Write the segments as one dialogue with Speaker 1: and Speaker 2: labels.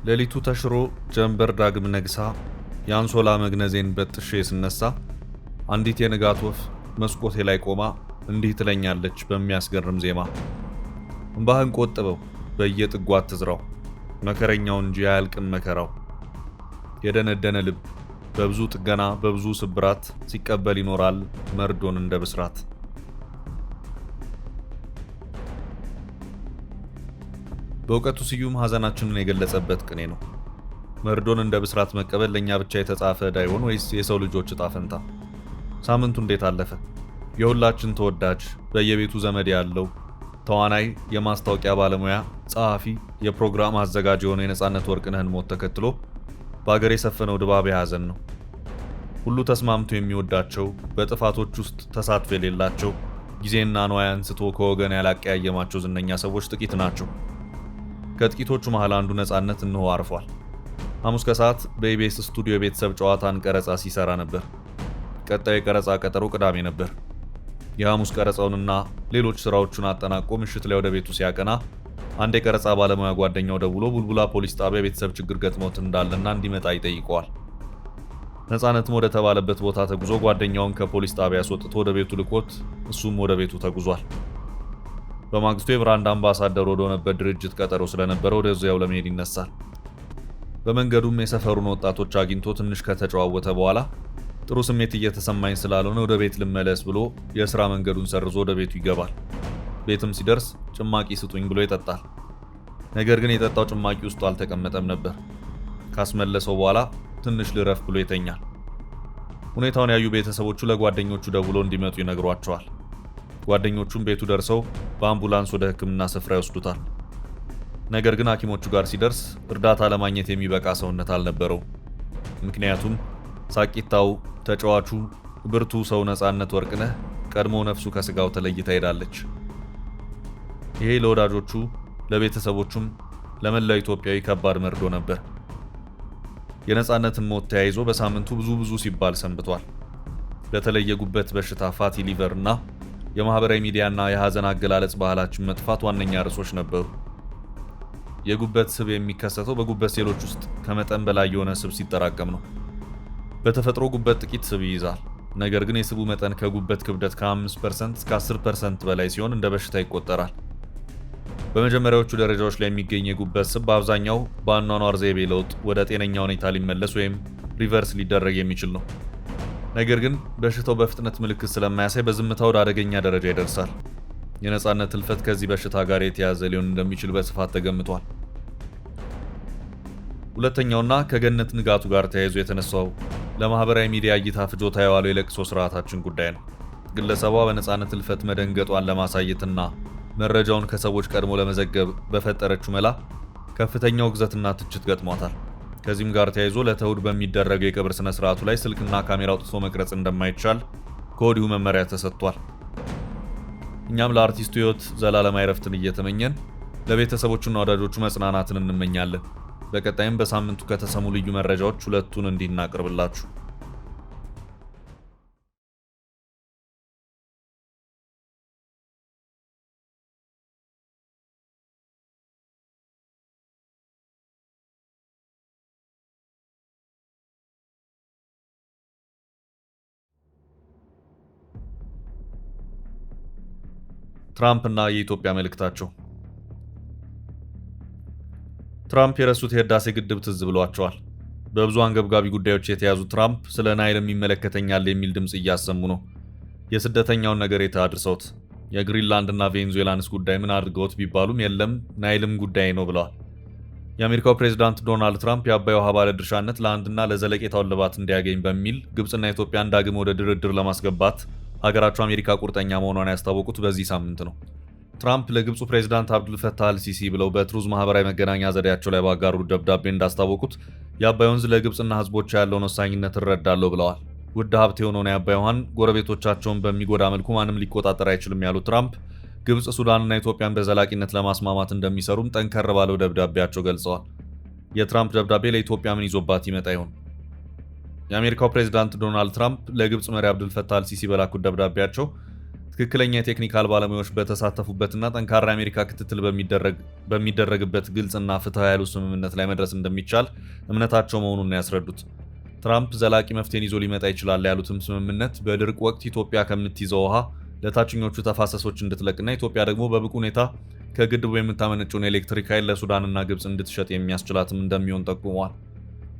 Speaker 1: ሌሊቱ ተሽሮ ጀንበር ዳግም ነግሳ የአንሶላ መግነዜን በጥሼ ስነሳ አንዲት የንጋት ወፍ መስኮቴ ላይ ቆማ እንዲህ ትለኛለች በሚያስገርም ዜማ። እምባህን ቆጥበው በየጥጉ አትዝራው፣ መከረኛው እንጂ አያልቅም መከራው። የደነደነ ልብ በብዙ ጥገና በብዙ ስብራት ሲቀበል ይኖራል መርዶን እንደ ብስራት። በእውቀቱ ስዩም ሐዘናችንን የገለጸበት ቅኔ ነው። መርዶን እንደ ብስራት መቀበል ለእኛ ብቻ የተጻፈ ዕዳ ይሆን ወይስ የሰው ልጆች ዕጣ ፈንታ? ሳምንቱ እንዴት አለፈ? የሁላችን ተወዳጅ በየቤቱ ዘመድ ያለው ተዋናይ፣ የማስታወቂያ ባለሙያ፣ ጸሐፊ፣ የፕሮግራም አዘጋጅ የሆነው የነጻነት ወርቅነህን ሞት ተከትሎ በአገር የሰፈነው ድባብ የሐዘን ነው። ሁሉ ተስማምቶ የሚወዳቸው በጥፋቶች ውስጥ ተሳትፎ የሌላቸው ጊዜና ንዋይ አንስቶ ከወገን ያላቀያየማቸው ዝነኛ ሰዎች ጥቂት ናቸው። ከጥቂቶቹ መሃል አንዱ ነጻነት እንሆ አርፏል። ሐሙስ ከሰዓት በኢቢኤስ ስቱዲዮ የቤተሰብ ጨዋታን ቀረጻ ሲሰራ ነበር። ቀጣዩ የቀረጻ ቀጠሮ ቅዳሜ ነበር። የሐሙስ ቀረጻውንና ሌሎች ስራዎቹን አጠናቆ ምሽት ላይ ወደ ቤቱ ሲያቀና አንድ የቀረጻ ባለሙያ ጓደኛው ደውሎ ቡልቡላ ፖሊስ ጣቢያ የቤተሰብ ችግር ገጥሞት እንዳለና እንዲመጣ ይጠይቀዋል። ነጻነትም ወደ ተባለበት ቦታ ተጉዞ ጓደኛውን ከፖሊስ ጣቢያ አስወጥቶ ወደ ቤቱ ልኮት እሱም ወደ ቤቱ ተጉዟል። በማግስቱ የብራንድ አምባሳደር ወደ ሆነበት ድርጅት ቀጠሮ ስለነበረ ወደዚያው ለመሄድ ይነሳል። በመንገዱም የሰፈሩን ወጣቶች አግኝቶ ትንሽ ከተጨዋወተ በኋላ ጥሩ ስሜት እየተሰማኝ ስላልሆነ ወደ ቤት ልመለስ ብሎ የሥራ መንገዱን ሰርዞ ወደ ቤቱ ይገባል። ቤትም ሲደርስ ጭማቂ ስጡኝ ብሎ ይጠጣል። ነገር ግን የጠጣው ጭማቂ ውስጡ አልተቀመጠም ነበር። ካስመለሰው በኋላ ትንሽ ልረፍ ብሎ ይተኛል። ሁኔታውን ያዩ ቤተሰቦቹ ለጓደኞቹ ደውሎ እንዲመጡ ይነግሯቸዋል። ጓደኞቹም ቤቱ ደርሰው በአምቡላንስ ወደ ሕክምና ስፍራ ይወስዱታል። ነገር ግን ሐኪሞቹ ጋር ሲደርስ እርዳታ ለማግኘት የሚበቃ ሰውነት አልነበረው። ምክንያቱም ሳቂታው፣ ተጫዋቹ፣ ብርቱ ሰው ነጻነት ወርቅነህ ቀድሞ ነፍሱ ከስጋው ተለይታ ሄዳለች። ይሄ ለወዳጆቹ ለቤተሰቦቹም ለመላው ኢትዮጵያዊ ከባድ መርዶ ነበር። የነጻነትን ሞት ተያይዞ በሳምንቱ ብዙ ሲባል ሰንብቷል። በተለይ የጉበት በሽታ፣ ፋቲ ሊቨር እና የማህበራዊ ሚዲያና የሐዘን አገላለጽ ባህላችን መጥፋት ዋነኛ ርዕሶች ነበሩ። የጉበት ስብ የሚከሰተው በጉበት ሴሎች ውስጥ ከመጠን በላይ የሆነ ስብ ሲጠራቀም ነው። በተፈጥሮ ጉበት ጥቂት ስብ ይይዛል። ነገር ግን የስቡ መጠን ከጉበት ክብደት ከ5% እስከ 10% በላይ ሲሆን እንደ በሽታ ይቆጠራል። በመጀመሪያዎቹ ደረጃዎች ላይ የሚገኝ የጉበት ስብ በአብዛኛው በአኗኗር ዘይቤ ለውጥ ወደ ጤነኛ ሁኔታ ሊመለስ ወይም ሪቨርስ ሊደረግ የሚችል ነው። ነገር ግን በሽታው በፍጥነት ምልክት ስለማያሳይ በዝምታ ወደ አደገኛ ደረጃ ይደርሳል። የነጻነት ህልፈት ከዚህ በሽታ ጋር የተያያዘ ሊሆን እንደሚችል በስፋት ተገምቷል። ሁለተኛውና ከገነት ንጋቱ ጋር ተያይዞ የተነሳው ለማህበራዊ ሚዲያ እይታ ፍጆታ የዋለው የለቅሶ ስርዓታችን ጉዳይ ነው። ግለሰቧ በነጻነት ህልፈት መደንገጧን ለማሳየትና መረጃውን ከሰዎች ቀድሞ ለመዘገብ በፈጠረችው መላ ከፍተኛ ውግዘትና ትችት ገጥሟታል። ከዚህም ጋር ተያይዞ ለተውድ በሚደረገው የቀብር ስነ ስርዓቱ ላይ ስልክና ካሜራ አውጥቶ መቅረጽ እንደማይቻል ከወዲሁ መመሪያ ተሰጥቷል። እኛም ለአርቲስቱ ህይወት ዘላለማዊ ዕረፍትን እየተመኘን ለቤተሰቦቹና ወዳጆቹ መጽናናትን እንመኛለን። በቀጣይም በሳምንቱ ከተሰሙ ልዩ መረጃዎች ሁለቱን እንዲህ እናቀርብላችሁ። ትራምፕ እና የኢትዮጵያ መልእክታቸው። ትራምፕ የረሱት የህዳሴ ግድብ ትዝ ብሏቸዋል። በብዙ አንገብጋቢ ጉዳዮች የተያዙ ትራምፕ ስለ ናይልም ይመለከተኛል የሚል ድምፅ እያሰሙ ነው። የስደተኛውን ነገር አድርሰውት የግሪንላንድ እና ቬኔዙዌላንስ ጉዳይ ምን አድርገውት ቢባሉም የለም ናይልም ጉዳይ ነው ብለዋል። የአሜሪካው ፕሬዝዳንት ዶናልድ ትራምፕ የአባይ ውሃ ባለድርሻነት ለአንድና ለዘለቄታው እልባት እንዲያገኝ በሚል ግብፅና ኢትዮጵያን ዳግም ወደ ድርድር ለማስገባት ሀገራቸው አሜሪካ ቁርጠኛ መሆኗን ያስታወቁት በዚህ ሳምንት ነው። ትራምፕ ለግብፁ ፕሬዝዳንት አብዱልፈታህ አልሲሲ ብለው በትሩዝ ማህበራዊ መገናኛ ዘዴያቸው ላይ ባጋሩት ደብዳቤ እንዳስታወቁት የአባይ ወንዝ ለግብፅና ህዝቦች ያለውን ወሳኝነት እረዳለሁ ብለዋል። ውድ ሀብት የሆነውን የአባይ ውሃን ጎረቤቶቻቸውን በሚጎዳ መልኩ ማንም ሊቆጣጠር አይችልም ያሉት ትራምፕ ግብፅ፣ ሱዳንና ኢትዮጵያን በዘላቂነት ለማስማማት እንደሚሰሩም ጠንከር ባለው ደብዳቤያቸው ገልጸዋል። የትራምፕ ደብዳቤ ለኢትዮጵያ ምን ይዞባት ይመጣ ይሆን? የአሜሪካው ፕሬዝዳንት ዶናልድ ትራምፕ ለግብፅ መሪ አብዱልፈታህ አልሲሲ በላኩት ደብዳቤያቸው ትክክለኛ የቴክኒካል ባለሙያዎች በተሳተፉበትና ጠንካራ የአሜሪካ ክትትል በሚደረግበት ግልጽና ፍትሐዊ ያሉ ስምምነት ላይ መድረስ እንደሚቻል እምነታቸው መሆኑን ያስረዱት ትራምፕ ዘላቂ መፍትሄን ይዞ ሊመጣ ይችላል ያሉትም ስምምነት በድርቅ ወቅት ኢትዮጵያ ከምትይዘው ውሃ ለታችኞቹ ተፋሰሶች እንድትለቅና ኢትዮጵያ ደግሞ በብቁ ሁኔታ ከግድቡ የምታመነጨውን ኤሌክትሪክ ኃይል ለሱዳንና ግብጽ እንድትሸጥ የሚያስችላትም እንደሚሆን ጠቁመዋል።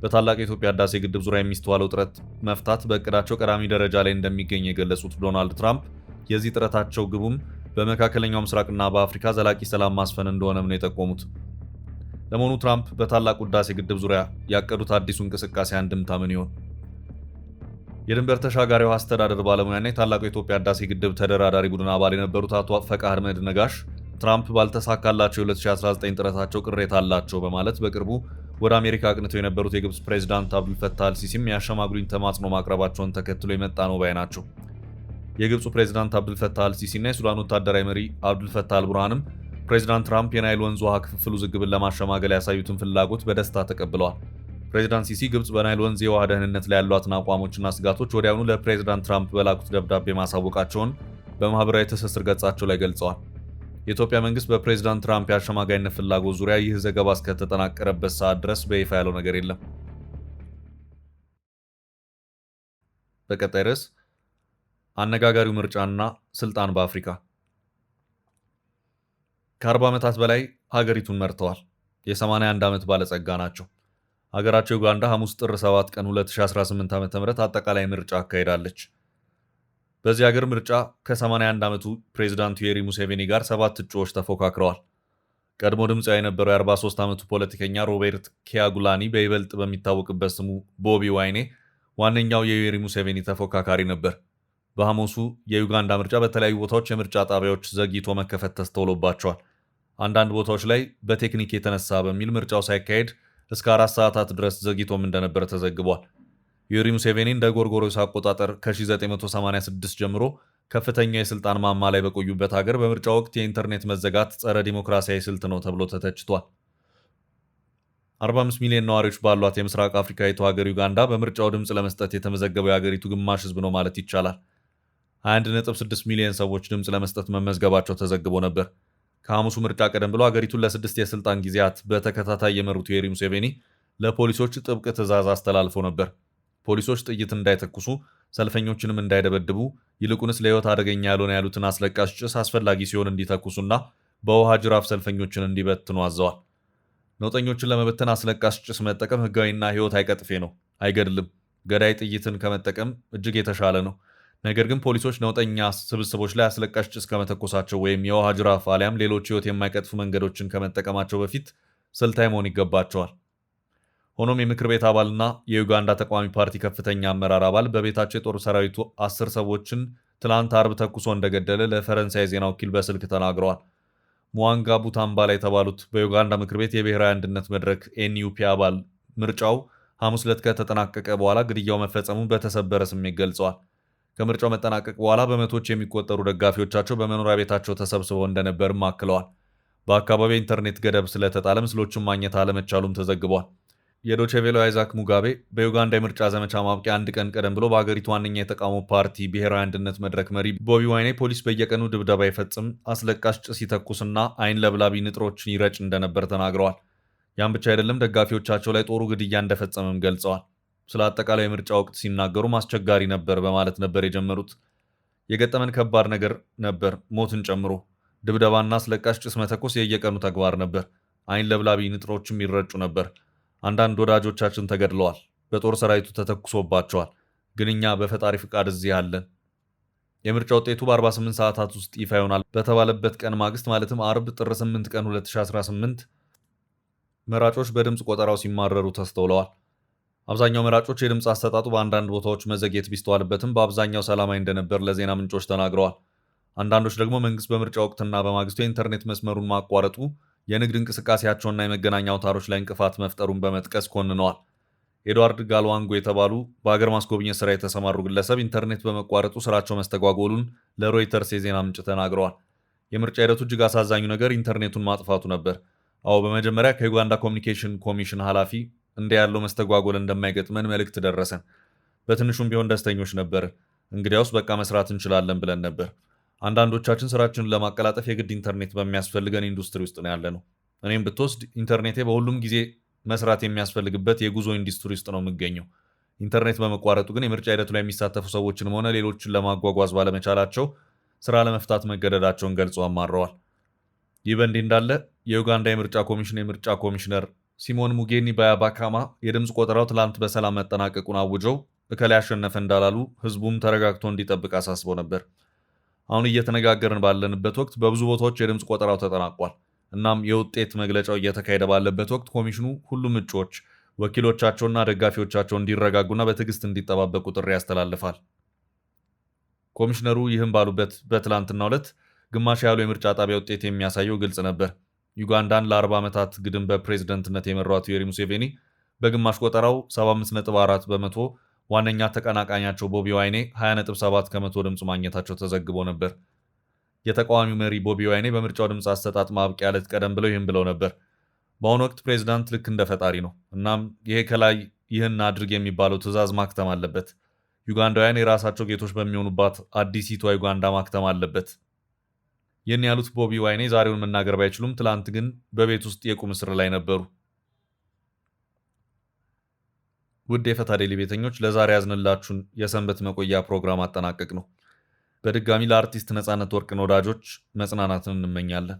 Speaker 1: በታላቅ የኢትዮጵያ ህዳሴ ግድብ ዙሪያ የሚስተዋለው ጥረት መፍታት በእቅዳቸው ቀዳሚ ደረጃ ላይ እንደሚገኝ የገለጹት ዶናልድ ትራምፕ የዚህ ጥረታቸው ግቡም በመካከለኛው ምስራቅና በአፍሪካ ዘላቂ ሰላም ማስፈን እንደሆነም ነው የጠቆሙት። ለመሆኑ ትራምፕ በታላቁ ህዳሴ ግድብ ዙሪያ ያቀዱት አዲሱ እንቅስቃሴ አንድምታ ምን ይሆን? የድንበር ተሻጋሪው አስተዳደር ባለሙያና የታላቁ የኢትዮጵያ ህዳሴ ግድብ ተደራዳሪ ቡድን አባል የነበሩት አቶ ፈቃ አህመድ ነጋሽ ትራምፕ ባልተሳካላቸው የ2019 ጥረታቸው ቅሬታ አላቸው በማለት በቅርቡ ወደ አሜሪካ አቅንተው የነበሩት የግብጽ ፕሬዝዳንት አብዱልፈታህ አልሲሲም የአሸማግሉኝ ተማጽኖ ማቅረባቸውን ተከትሎ የመጣ ነው ባይ ናቸው። የግብፁ ፕሬዝዳንት አብዱልፈታህ አልሲሲ እና የሱዳን ወታደራዊ መሪ አብዱልፈታህ አልቡርሃንም ፕሬዝዳንት ትራምፕ የናይል ወንዝ ውሃ ክፍፍል ውዝግብን ለማሸማገል ያሳዩትን ፍላጎት በደስታ ተቀብለዋል። ፕሬዝዳንት ሲሲ ግብጽ በናይል ወንዝ የውሃ ደህንነት ላይ ያሏትን አቋሞችና ስጋቶች ወዲያውኑ ለፕሬዝዳንት ትራምፕ በላኩት ደብዳቤ ማሳወቃቸውን በማህበራዊ ትስስር ገጻቸው ላይ ገልጸዋል። የኢትዮጵያ መንግስት በፕሬዝዳንት ትራምፕ የአሸማጋይነት ፍላጎት ዙሪያ ይህ ዘገባ እስከተጠናቀረበት ሰዓት ድረስ በይፋ ያለው ነገር የለም። በቀጣይ ርዕስ አነጋጋሪው ምርጫና ስልጣን በአፍሪካ። ከ40 ዓመታት በላይ ሀገሪቱን መርተዋል። የ81 ዓመት ባለጸጋ ናቸው። ሀገራቸው ዩጋንዳ ሐሙስ ጥር 7 ቀን 2018 ዓ.ም አጠቃላይ ምርጫ አካሄዳለች። በዚህ ሀገር ምርጫ ከ81 ዓመቱ ፕሬዝዳንቱ ዩዌሪ ሙሴቬኒ ጋር 7 እጩዎች ተፎካክረዋል። ቀድሞ ድምፃዊ የነበረው የ43 ዓመቱ ፖለቲከኛ ሮቤርት ኪያጉላኒ በይበልጥ በሚታወቅበት ስሙ ቦቢ ዋይኔ ዋነኛው የዩዌሪ ሙሴቬኒ ተፎካካሪ ነበር። በሐሙሱ የዩጋንዳ ምርጫ በተለያዩ ቦታዎች የምርጫ ጣቢያዎች ዘግይቶ መከፈት ተስተውሎባቸዋል። አንዳንድ ቦታዎች ላይ በቴክኒክ የተነሳ በሚል ምርጫው ሳይካሄድ እስከ 4 ሰዓታት ድረስ ዘግይቶም እንደነበር ተዘግቧል። ዩዌሪ ሙሴቬኒ እንደ ጎርጎሮስ አቆጣጠር ከ1986 ጀምሮ ከፍተኛ የስልጣን ማማ ላይ በቆዩበት ሀገር በምርጫ ወቅት የኢንተርኔት መዘጋት ጸረ ዲሞክራሲያዊ ስልት ነው ተብሎ ተተችቷል። 45 ሚሊዮን ነዋሪዎች ባሏት የምስራቅ አፍሪካዊቱ ሀገር ዩጋንዳ በምርጫው ድምፅ ለመስጠት የተመዘገበው የሀገሪቱ ግማሽ ህዝብ ነው ማለት ይቻላል። 21.6 ሚሊዮን ሰዎች ድምፅ ለመስጠት መመዝገባቸው ተዘግቦ ነበር። ከሐሙሱ ምርጫ ቀደም ብሎ ሀገሪቱን ለ6 የስልጣን ጊዜያት በተከታታይ የመሩት ዩዌሪ ሙሴቬኒ ለፖሊሶች ጥብቅ ትዕዛዝ አስተላልፈው ነበር። ፖሊሶች ጥይት እንዳይተኩሱ፣ ሰልፈኞችንም እንዳይደበድቡ፣ ይልቁንስ ለህይወት አደገኛ ያልሆነ ያሉትን አስለቃሽ ጭስ አስፈላጊ ሲሆን እንዲተኩሱና በውሃ ጅራፍ ሰልፈኞችን እንዲበትኑ አዘዋል። ነውጠኞችን ለመበተን አስለቃሽ ጭስ መጠቀም ህጋዊና ህይወት አይቀጥፌ ነው፣ አይገድልም። ገዳይ ጥይትን ከመጠቀም እጅግ የተሻለ ነው። ነገር ግን ፖሊሶች ነውጠኛ ስብስቦች ላይ አስለቃሽ ጭስ ከመተኮሳቸው ወይም የውሃ ጅራፍ አሊያም ሌሎች ህይወት የማይቀጥፉ መንገዶችን ከመጠቀማቸው በፊት ስልታዊ መሆን ይገባቸዋል። ሆኖም የምክር ቤት አባልና የዩጋንዳ ተቃዋሚ ፓርቲ ከፍተኛ አመራር አባል በቤታቸው የጦር ሰራዊቱ 10 ሰዎችን ትላንት አርብ ተኩሶ እንደገደለ ለፈረንሳይ ዜና ወኪል በስልክ ተናግረዋል። ሙዋንጋ ቡታምባላ የተባሉት በዩጋንዳ ምክር ቤት የብሔራዊ አንድነት መድረክ ኤንዩፒ አባል ምርጫው ሐሙስ ዕለት ከተጠናቀቀ በኋላ ግድያው መፈጸሙን በተሰበረ ስሜት ገልጸዋል። ከምርጫው መጠናቀቅ በኋላ በመቶዎች የሚቆጠሩ ደጋፊዎቻቸው በመኖሪያ ቤታቸው ተሰብስበው እንደነበርም አክለዋል። በአካባቢው የኢንተርኔት ገደብ ስለተጣለ ምስሎችን ማግኘት አለመቻሉም ተዘግቧል። የዶቼ ቬለው አይዛክ ሙጋቤ በዩጋንዳ የምርጫ ዘመቻ ማብቂያ አንድ ቀን ቀደም ብሎ በአገሪቱ ዋነኛ የተቃውሞ ፓርቲ ብሔራዊ አንድነት መድረክ መሪ ቦቢ ዋይኔ ፖሊስ በየቀኑ ድብደባ ይፈጽም፣ አስለቃሽ ጭስ ይተኩስና አይን ለብላቢ ንጥሮችን ይረጭ እንደነበር ተናግረዋል። ያም ብቻ አይደለም፣ ደጋፊዎቻቸው ላይ ጦሩ ግድያ እንደፈጸመም ገልጸዋል። ስለ አጠቃላይ የምርጫ ወቅት ሲናገሩም አስቸጋሪ ነበር በማለት ነበር የጀመሩት። የገጠመን ከባድ ነገር ነበር፣ ሞትን ጨምሮ። ድብደባና አስለቃሽ ጭስ መተኮስ የየቀኑ ተግባር ነበር። አይን ለብላቢ ንጥሮችም ይረጩ ነበር። አንዳንድ ወዳጆቻችን ተገድለዋል፣ በጦር ሰራዊቱ ተተኩሶባቸዋል። ግን እኛ በፈጣሪ ፍቃድ እዚህ አለን። የምርጫ ውጤቱ በ48 ሰዓታት ውስጥ ይፋ ይሆናል በተባለበት ቀን ማግስት ማለትም አርብ ጥር 8 ቀን 2018 መራጮች በድምፅ ቆጠራው ሲማረሩ ተስተውለዋል። አብዛኛው መራጮች የድምፅ አሰጣጡ በአንዳንድ ቦታዎች መዘግየት ቢስተዋልበትም በአብዛኛው ሰላማዊ እንደነበር ለዜና ምንጮች ተናግረዋል። አንዳንዶች ደግሞ መንግስት በምርጫ ወቅትና በማግስቱ የኢንተርኔት መስመሩን ማቋረጡ የንግድ እንቅስቃሴያቸውና የመገናኛ አውታሮች ላይ እንቅፋት መፍጠሩን በመጥቀስ ኮንነዋል። ኤድዋርድ ጋልዋንጎ የተባሉ በሀገር ማስጎብኘት ስራ የተሰማሩ ግለሰብ ኢንተርኔት በመቋረጡ ስራቸው መስተጓጎሉን ለሮይተርስ የዜና ምንጭ ተናግረዋል። የምርጫ ሂደቱ እጅግ አሳዛኙ ነገር ኢንተርኔቱን ማጥፋቱ ነበር። በመጀመሪያ ከዩጋንዳ ኮሚኒኬሽን ኮሚሽን ኃላፊ እንዲህ ያለው መስተጓጎል እንደማይገጥመን መልእክት ደረሰን። በትንሹም ቢሆን ደስተኞች ነበር። እንግዲያውስ በቃ መስራት እንችላለን ብለን ነበር። አንዳንዶቻችን ስራችንን ለማቀላጠፍ የግድ ኢንተርኔት በሚያስፈልገን ኢንዱስትሪ ውስጥ ነው ያለነው። እኔም ብትወስድ ኢንተርኔቴ በሁሉም ጊዜ መስራት የሚያስፈልግበት የጉዞ ኢንዱስትሪ ውስጥ ነው የምገኘው። ኢንተርኔት በመቋረጡ ግን የምርጫ ሂደቱ ላይ የሚሳተፉ ሰዎችንም ሆነ ሌሎችን ለማጓጓዝ ባለመቻላቸው ስራ ለመፍታት መገደዳቸውን ገልጸው አማረዋል። ይህ በእንዲህ እንዳለ የዩጋንዳ የምርጫ ኮሚሽን የምርጫ ኮሚሽነር ሲሞን ሙጌኒ ባያባካማ የድምፅ ቆጠራው ትላንት በሰላም መጠናቀቁን አውጀው እከላይ ያሸነፈ እንዳላሉ ህዝቡም ተረጋግቶ እንዲጠብቅ አሳስበው ነበር። አሁን እየተነጋገርን ባለንበት ወቅት በብዙ ቦታዎች የድምፅ ቆጠራው ተጠናቋል። እናም የውጤት መግለጫው እየተካሄደ ባለበት ወቅት ኮሚሽኑ ሁሉም እጩዎች ወኪሎቻቸውና ደጋፊዎቻቸው እንዲረጋጉና በትዕግስት እንዲጠባበቁ ጥሪ ያስተላልፋል። ኮሚሽነሩ ይህን ባሉበት በትላንትናው ዕለት ግማሽ ያሉ የምርጫ ጣቢያ ውጤት የሚያሳየው ግልጽ ነበር። ዩጋንዳን ለ40 ዓመታት ግድም በፕሬዝደንትነት የመሯት ዩዌሪ ሙሴቬኒ በግማሽ ቆጠራው 75.4 በመቶ፣ ዋነኛ ተቀናቃኛቸው ቦቢ ዋይኔ 20.7 ከመቶ ድምፅ ማግኘታቸው ተዘግቦ ነበር። የተቃዋሚው መሪ ቦቢ ዋይኔ በምርጫው ድምፅ አሰጣጥ ማብቂያ ዕለት ቀደም ብለው ይህን ብለው ነበር። በአሁኑ ወቅት ፕሬዝዳንት ልክ እንደ ፈጣሪ ነው። እናም ይሄ ከላይ ይህን አድርግ የሚባለው ትዕዛዝ ማክተም አለበት። ዩጋንዳውያን የራሳቸው ጌቶች በሚሆኑባት አዲሲቷ ዩጋንዳ ማክተም አለበት። ይህን ያሉት ቦቢ ዋይኔ ዛሬውን መናገር ባይችሉም ትላንት ግን በቤት ውስጥ የቁም እስር ላይ ነበሩ። ውድ የፈታ ዴይሊ ቤተኞች ለዛሬ ያዝንላችሁን የሰንበት መቆያ ፕሮግራም አጠናቀቅ ነው። በድጋሚ ለአርቲስት ነጻነት ወርቅነህ ወዳጆች መጽናናትን እንመኛለን።